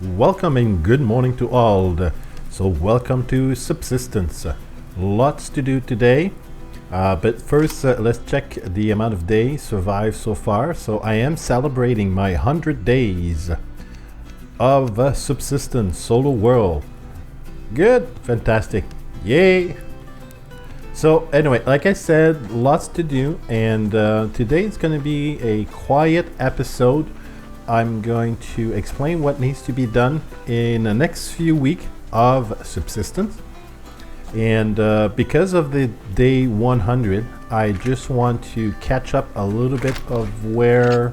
Welcome and good morning to all. So welcome to Subsistence. Lots to do today. But first, let's check the amount of days survived so far. So I am celebrating my 100 days of Subsistence Solo World. Good, fantastic, yay! So anyway, like I said, lots to do, and today is going to be a quiet episode. I'm going to explain what needs to be done in the next few weeks of Subsistence. And because of the day 100, I just want to catch up a little bit of where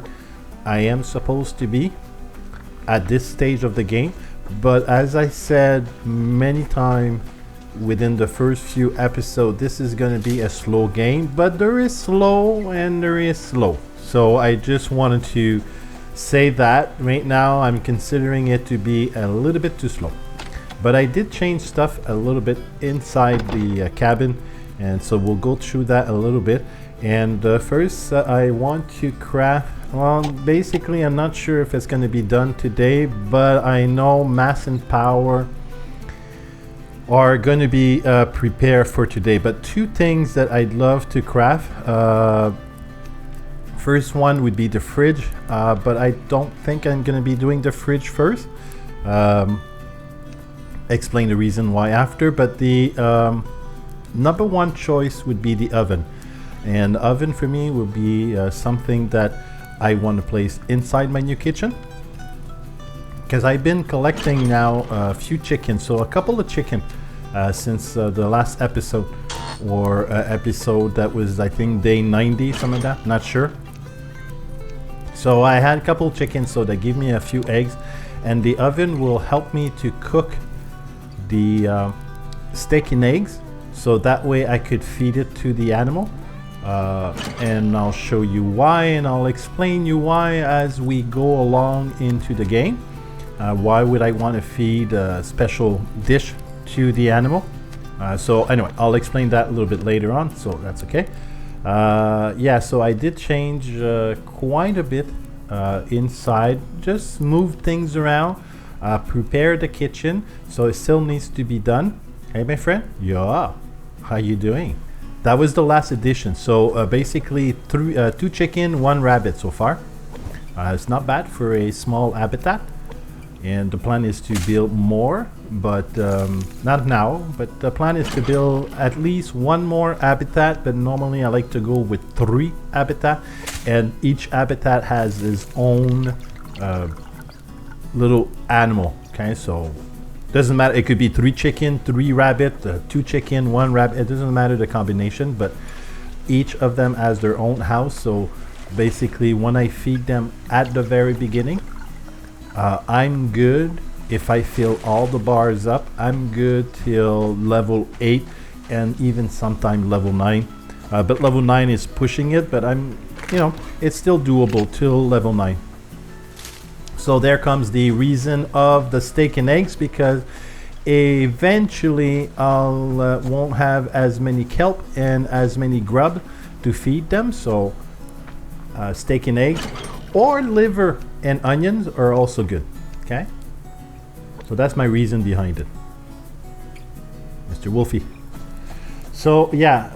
I am supposed to be at this stage of the game. But as I said many times within the first few episodes, this is going to be a slow game, but there is slow and there is slow. So I just wanted to say that right now I'm considering it to be a little bit too slow. But I did change stuff a little bit inside the cabin, and so we'll go through that a little bit. And first I want to craft, well, basically I'm not sure if it's going to be done today, but I know mass and power are going to be prepared for today. But two things that I'd love to craft. First one would be the fridge, but I don't think I'm going to be doing the fridge first. Explain the reason why after, but the number one choice would be the oven. And the oven for me will be something that I want to place inside my new kitchen, because I've been collecting now a few chickens, so a couple of chicken since the last episode, or episode that was, I think, day 90, something like that, not sure. So I had a couple of chickens, so they give me a few eggs, and the oven will help me to cook the steak and eggs, so that way I could feed it to the animal. And I'll show you why, and I'll explain you why as we go along into the game. Why would I want to feed a special dish to the animal? So anyway, I'll explain that a little bit later on, so that's okay. Yeah, so I did change quite a bit inside, just move things around, prepare the kitchen, so it still needs to be done. Hey my friend, yeah, how you doing? That was the last edition, so basically two chicken, one rabbit so far. It's not bad for a small habitat, and the plan is to build more, but not now, but the plan is to build at least one more habitat, but normally I like to go with 3 habitat, and each habitat has its own little animal. Okay, so doesn't matter, it could be 3 chicken, 3 rabbit, 2 chicken, 1 rabbit, it doesn't matter the combination, but each of them has their own house. So basically when I feed them at the very beginning, I'm good if I fill all the bars up. I'm good till level 8 and even sometime level 9, but level 9 is pushing it, but it's still doable till level 9. So there comes the reason of the steak and eggs, because eventually I'll won't have as many kelp and as many grub to feed them. So steak and eggs or liver and onions are also good. Okay, so that's my reason behind it, Mr. Wolfie. So yeah,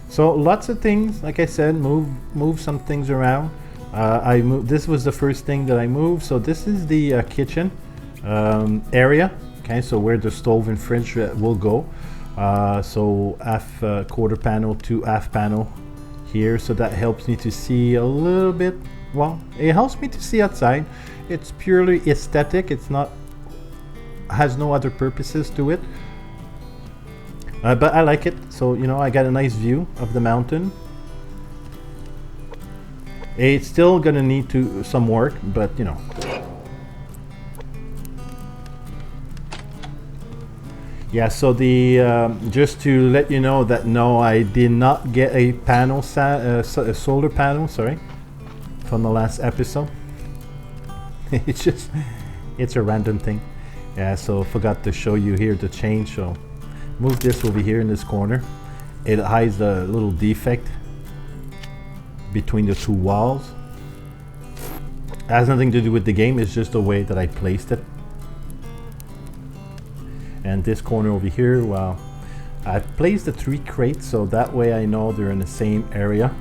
so lots of things, like I said, move some things around. I moved. This was the first thing that I moved. So this is the kitchen area. Okay, so where the stove and fridge will go. So half quarter panel to half panel here. So that helps me to see a little bit. Well, it helps me to see outside. It's purely aesthetic. It's not, has no other purposes to it. But I like it. So I got a nice view of the mountain. It's still gonna need some work, but yeah. So the just to let you know that no, I did not get a panel, a solar panel. Sorry, from the last episode. It's a random thing. Yeah. So forgot to show you here the change. So move this over here in this corner. It hides a little defect between the 2 walls. has nothing to do with the game, it's just the way that I placed it. And this corner over here, well, I placed the 3 crates so that way I know they're in the same area.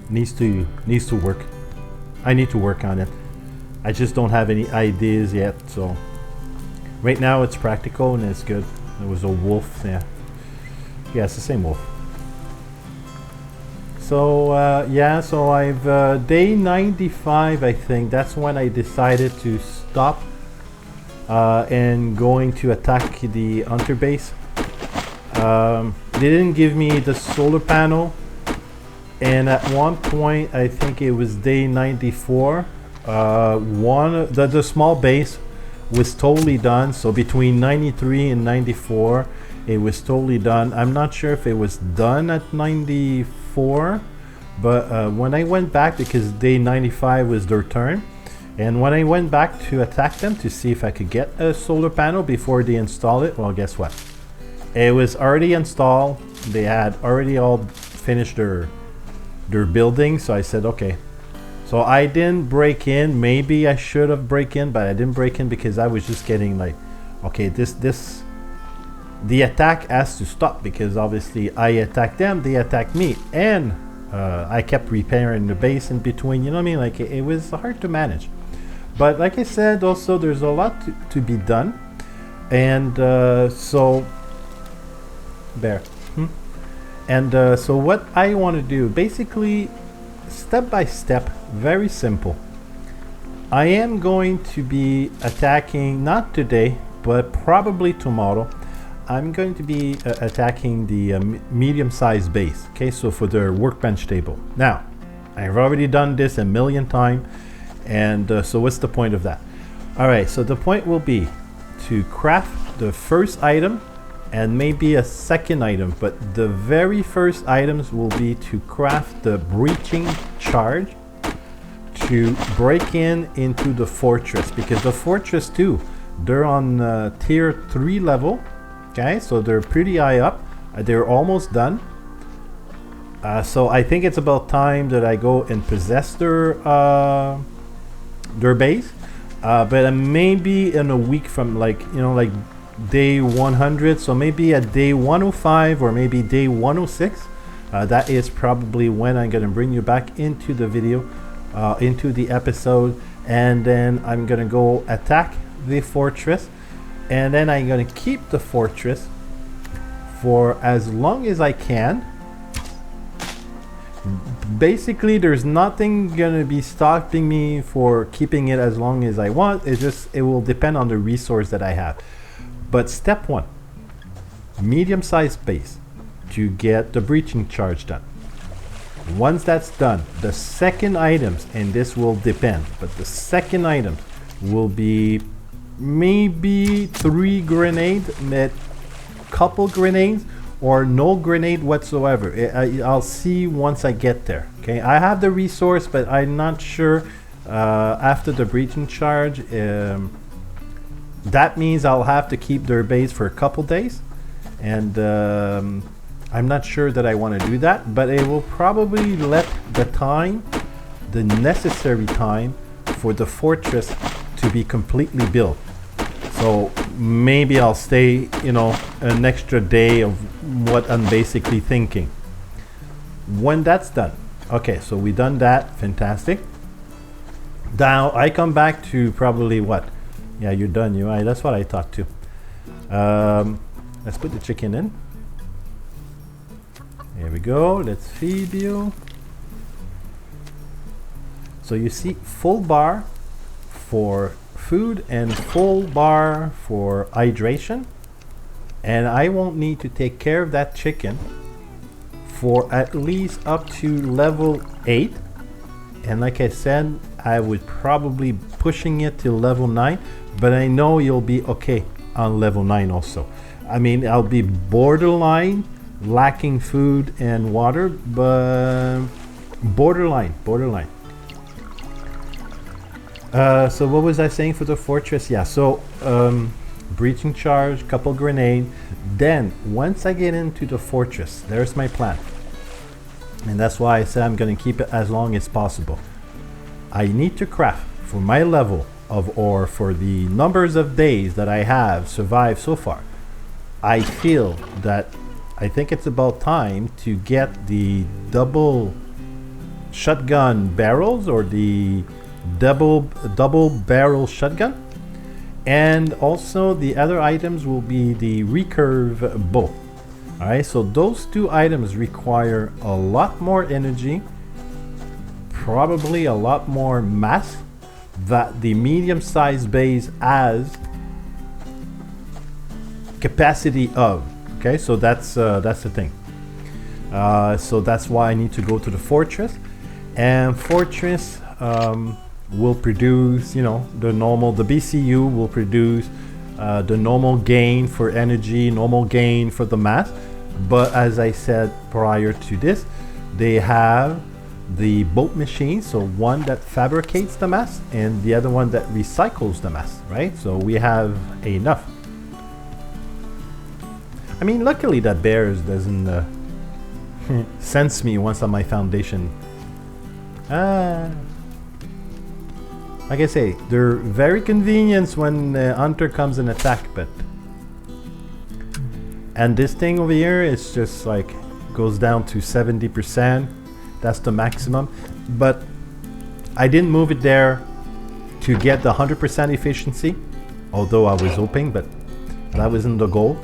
Needs to work. I need to work on it. I just don't have any ideas yet, so right now it's practical and it's good. There was a wolf, yeah, it's the same wolf. So yeah, so I've day 95, I think that's when I decided to stop and going to attack the hunter base. They didn't give me the solar panel, and at one point I think it was day 94, the small base was totally done. So between 93 and 94 it was totally done. I'm not sure if it was done at 94, but when I went back, because day 95 was their turn, and when I went back to attack them to see if I could get a solar panel before they install it, well, guess what? It was already installed. They had already all finished their building. So I said, okay. So I didn't break in. Maybe I should have break in, but I didn't break in because I was just getting like, okay, the attack has to stop, because obviously I attacked them, they attacked me, and I kept repairing the base in between. You know what I mean? Like it was hard to manage. But like I said, also there's a lot to be done, and so there. And so what I want to do, basically, step by step, very simple. I am going to be attacking, not today, but probably tomorrow. I'm going to be attacking the medium-sized base. Okay, so for the workbench table. Now, I've already done this a million times, and so what's the point of that? All right, so the point will be to craft the first item and maybe a second item, but the very first items will be to craft the breaching charge to break into the fortress, because the fortress too, they're on tier 3 level. Okay, so they're pretty high up. They're almost done. So I think it's about time that I go and possess their base. But maybe in a week from, like, you know, like day 100. So maybe at day 105 or maybe day 106. That is probably when I'm gonna bring you back into the video, into the episode, and then I'm gonna go attack the fortress. And then I'm going to keep the fortress for as long as I can. Basically, there's nothing going to be stopping me for keeping it as long as I want. It will depend on the resource that I have. But step 1, medium-sized base to get the breaching charge done. Once that's done, the second items, and this will depend, but the second items will be maybe 3 grenades, a couple grenades, or no grenade whatsoever. I'll see once I get there. Okay, I have the resource, but I'm not sure after the breaching charge. That means I'll have to keep their base for a couple days, and I'm not sure that I want to do that, but it will probably let the necessary time for the fortress to be completely built. So maybe I'll stay, you know, an extra day of what I'm basically thinking. When that's done, okay, so we done that, fantastic. Now I come back to probably what? Yeah, you're done, that's what I thought too. Let's put the chicken in. Here we go, let's feed you. So you see, full bar for food and full bar for hydration, and I won't need to take care of that chicken for at least up to level 8, and like I said, I would probably pushing it to level 9, but I know you'll be okay on level 9 also. I mean, I'll be borderline lacking food and water, but borderline. So what was I saying for the fortress? Yeah, so breaching charge, couple grenade. Then once I get into the fortress, there's my plan, and that's why I said I'm going to keep it as long as possible. I need to craft for my level of ore, for the numbers of days that I have survived so far. I feel that I think it's about time to get the double shotgun barrels, or the double barrel shotgun, and also the other items will be the recurve bow. All right, so those two items require a lot more energy, probably a lot more mass that the medium-sized base has capacity of. Okay, so that's the thing. So that's why I need to go to the fortress, and fortress will produce, you know, the BCU will produce the normal gain for energy, normal gain for the mass. But as I said prior to this, they have the boat machine, so one that fabricates the mass and the other one that recycles the mass, right? So we have enough. I mean, luckily that bears doesn't sense me once on my foundation. Like I say, they're very convenient when the hunter comes and attack, but... And this thing over here is just like, goes down to 70%. That's the maximum. But I didn't move it there to get the 100% efficiency, although I was hoping, but that wasn't the goal.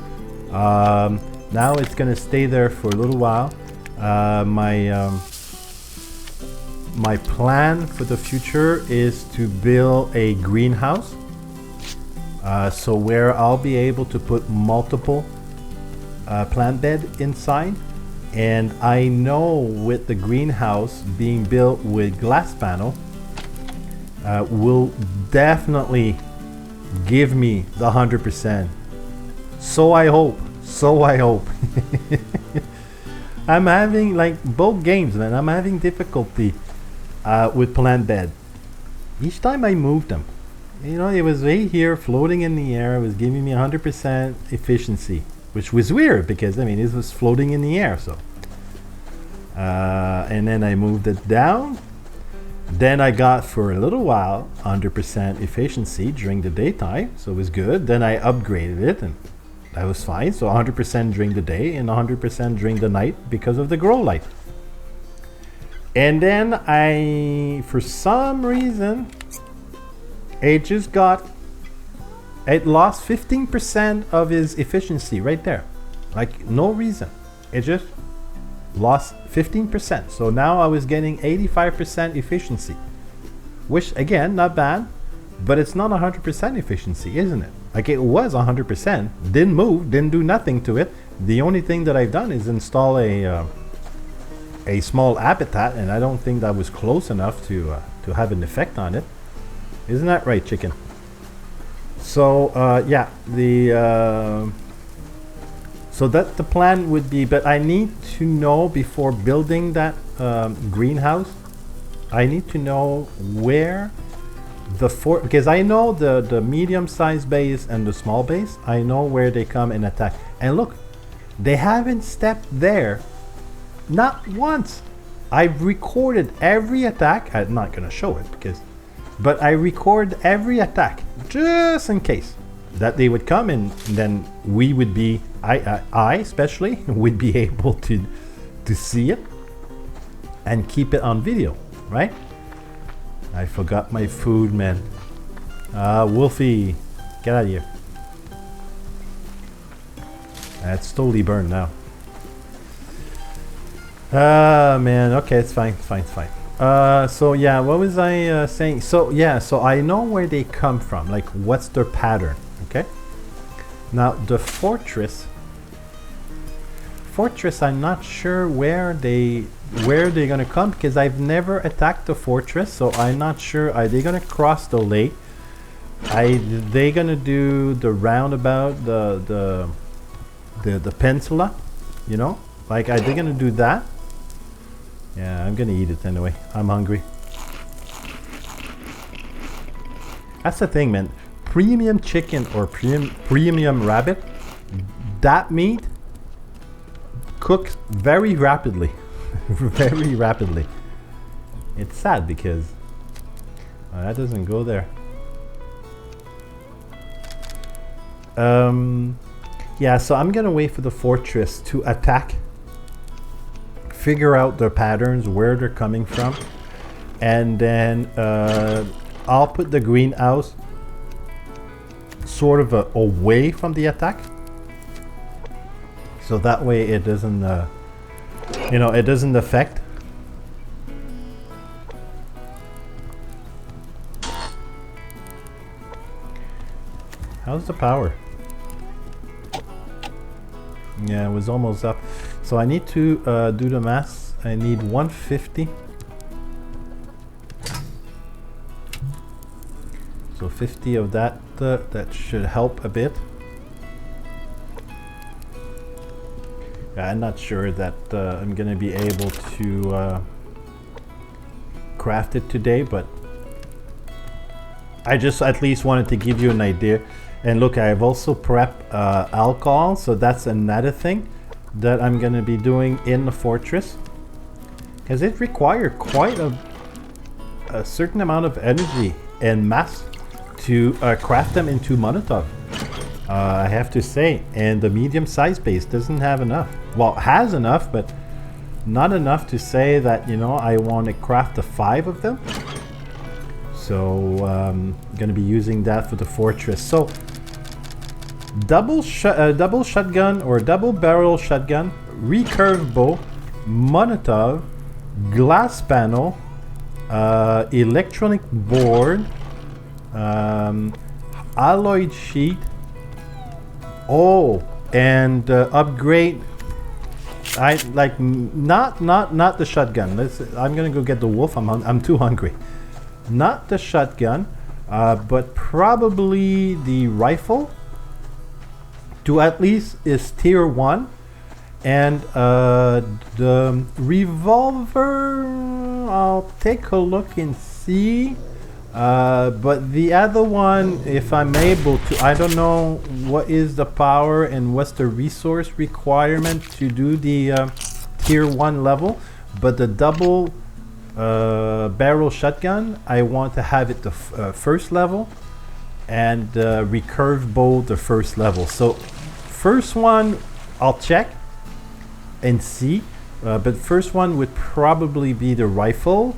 Now it's gonna stay there for a little while. My plan for the future is to build a greenhouse, so where I'll be able to put multiple plant bed inside. And I know with the greenhouse being built with glass panel, will definitely give me the 100%. So I hope. I'm having, like, both games, man, I'm having difficulty with plant bed. Each time I moved them, you know, it was right here floating in the air. It was giving me 100% efficiency, which was weird because, I mean, it was floating in the air. So and then I moved it down. Then I got for a little while 100% efficiency during the daytime, so it was good. Then I upgraded it and that was fine. So 100% during the day and 100% during the night because of the grow light. And then for some reason, it lost 15% of his efficiency right there. Like, no reason. It just lost 15%. So now I was getting 85% efficiency, which again, not bad, but it's not 100% efficiency, isn't it? Like, it was 100%, didn't move, didn't do nothing to it. The only thing that I've done is install a small habitat, and I don't think that was close enough to have an effect on it. Isn't that right, chicken? So yeah, so that the plan would be, but I need to know before building that greenhouse, I need to know where because I know the medium-sized base and the small base, I know where they come and attack. And look, they haven't stepped there, not once. I've recorded every attack. I'm not gonna show it but I record every attack just in case that they would come, and then we would be, I especially would be able to see it and keep it on video, right? I forgot my food, man. Wolfie, get out of here. It's totally burned now. Man, okay, it's fine. So yeah, what was I saying? So yeah, so I know where they come from, like what's their pattern, okay? Now the fortress, I'm not sure where they're gonna come, because I've never attacked the fortress, so I'm not sure. Are they gonna cross the lake? They gonna do the roundabout, the peninsula, you know? Like, are they gonna do that? Yeah, I'm gonna eat it anyway. I'm hungry. That's the thing, man. Premium chicken or premium rabbit, that meat cooks very rapidly. Very rapidly. It's sad because That doesn't go there. Yeah, so I'm gonna wait for the fortress to attack, figure out their patterns, where they're coming from, and then I'll put the greenhouse sort of away from the attack, so that way it doesn't you know, it doesn't affect. How's the power? Yeah, it was almost up. So I need to do the math. I need 150. So 50 of that, that should help a bit. Yeah, I'm not sure that I'm gonna be able to craft it today, but I just at least wanted to give you an idea. And look, I've also prepped alcohol, so that's another thing that I'm going to be doing in the fortress, because it requires quite a certain amount of energy and mass to craft them into Molotov. I have to say, and the medium size base doesn't have enough. Well, it has enough, but not enough to say that, you know, I want to craft the 5 of them. So I'm going to be using that for the fortress. So double shotgun or double barrel shotgun, recurve bow, Molotov, glass panel, electronic board, alloyed sheet. Oh, and upgrade. I like not the shotgun. I'm gonna go get the wolf. I'm too hungry. Not the shotgun, but probably the rifle. To at least is tier 1, and the revolver, I'll take a look and see, but the other one, if I'm able to, I don't know what is the power and what's the resource requirement to do the tier 1 level, but the double barrel shotgun, I want to have it the first level, and recurve bow the first level. So first one I'll check and see, but first one would probably be the rifle,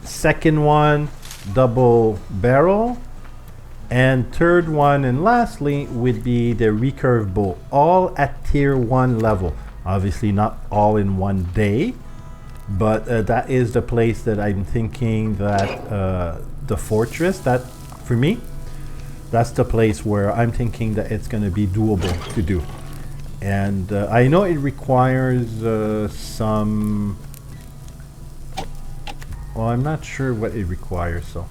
second one double barrel, and third one and lastly would be the recurve bow, all at tier 1 level. Obviously not all in one day, but that is the place that I'm thinking that the fortress, that for me, that's the place where I'm thinking that it's going to be doable to do. And I know it requires some, well, I'm not sure what it requires, so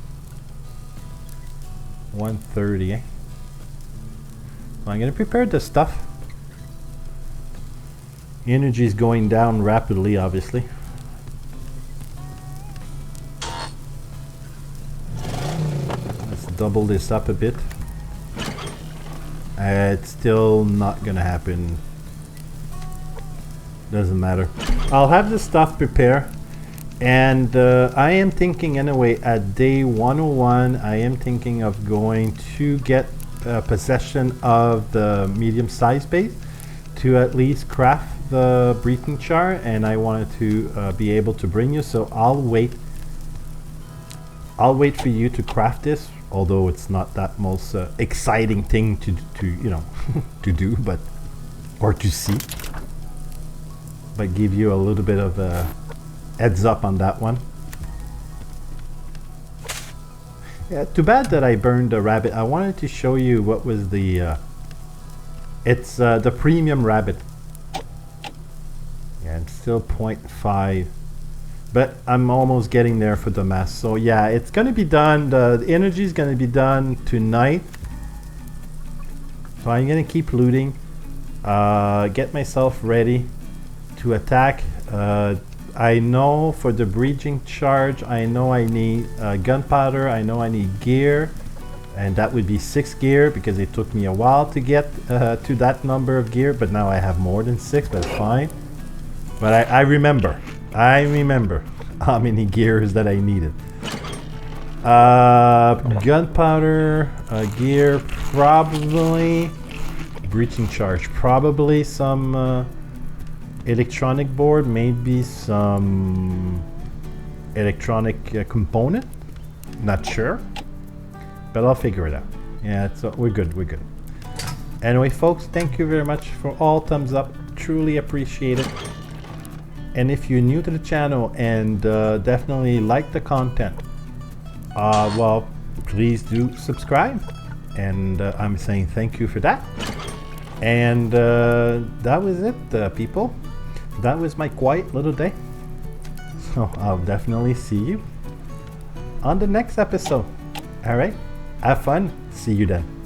130, eh? So I'm going to prepare the stuff. Energy is going down rapidly, obviously. Let's double this up a bit. It's still not gonna happen. Doesn't matter. I'll have the stuff prepare, and I am thinking anyway at day 101 I am thinking of going to get possession of the medium size base to at least craft the breathing char, and I wanted to be able to bring you, so I'll wait for you to craft this, although it's not that most exciting thing to you know to do, but or to see, but give you a little bit of a heads up on that one. Yeah, too bad that I burned the rabbit. I wanted to show you what was the it's the premium rabbit. Yeah, it's still 0.5, but I'm almost getting there for the mass. So yeah, it's gonna be done. The energy is gonna be done tonight. So I'm gonna keep looting, get myself ready to attack. I know for the breaching charge, I know I need gunpowder, I know I need gear, and that would be 6 gear because it took me a while to get to that number of gear, but now I have more than 6, but fine. But I remember how many gears that I needed. Gunpowder, gear, probably breaching charge, probably some electronic board, maybe some electronic component. Not sure, but I'll figure it out. Yeah, so we're good. We're good. Anyway, folks, thank you very much for all thumbs up. Truly appreciate it. And if you're new to the channel and definitely like the content, well, please do subscribe. And I'm saying thank you for that. And that was it, people. That was my quiet little day. So I'll definitely see you on the next episode. All right, have fun. See you then.